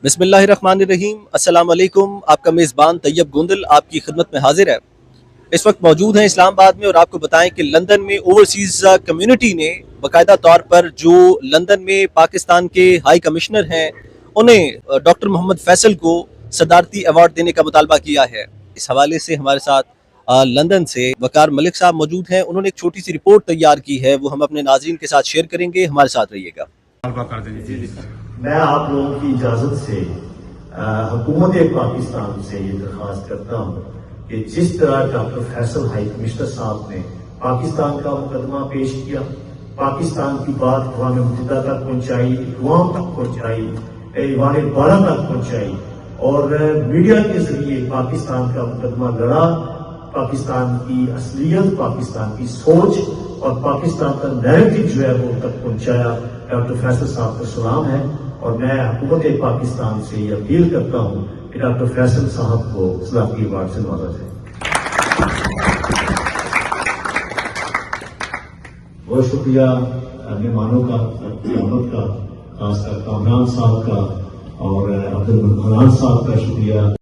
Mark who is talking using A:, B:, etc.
A: बिस्मिल्लाहिर्रहमानिर्रहीम। अस्सलाम वालेकुम। आपका मेज़बान तैयब गोंदल आपकी खिदमत में हाजिर है। इस वक्त मौजूद हैं इस्लामाबाद में और आपको बताएं कि लंदन में ओवरसीज़ कम्युनिटी ने बाकायदा तौर पर जो लंदन में पाकिस्तान के हाई कमिश्नर हैं उन्हें डॉक्टर मोहम्मद फैसल को सदारती अवार्ड देने का मुतालबा किया है। इस हवाले से हमारे साथ लंदन से वकार मलिक साहब मौजूद हैं। उन्होंने एक छोटी सी रिपोर्ट तैयार की है, वो हम अपने नाज़रीन के साथ शेयर करेंगे। हमारे साथ रहिएगा।
B: मैं आप लोगों की इजाजत से हुकूमत पाकिस्तान से ये दरख्वास्त करता हूँ कि जिस तरह डॉक्टर फैसल हाई कमिश्नर साहब ने पाकिस्तान का मुकदमा पेश किया, पाकिस्तान की बात अक़वाम मुत्तहिदा तक पहुँचाई, अक़वाम तक पहुँचाई, ईवान बाला तक पहुँचाई और मीडिया के जरिए पाकिस्तान का मुकदमा लड़ा, पाकिस्तान की असलियत, पाकिस्तान की सोच और पाकिस्तान का नैरेटिव जो है वो तक पहुँचाया। डॉक्टर फैसल साहब को सलाम है और मैं हुकूमत पाकिस्तान से ये अपील करता हूँ कि डॉक्टर फैसल साहब को सदारती अवार्ड से नवाजा जाए। बहुत शुक्रिया मेहमानों का, क़यामत का, खासकर कामरान साहब का और अब्दुल मनान साहब का शुक्रिया।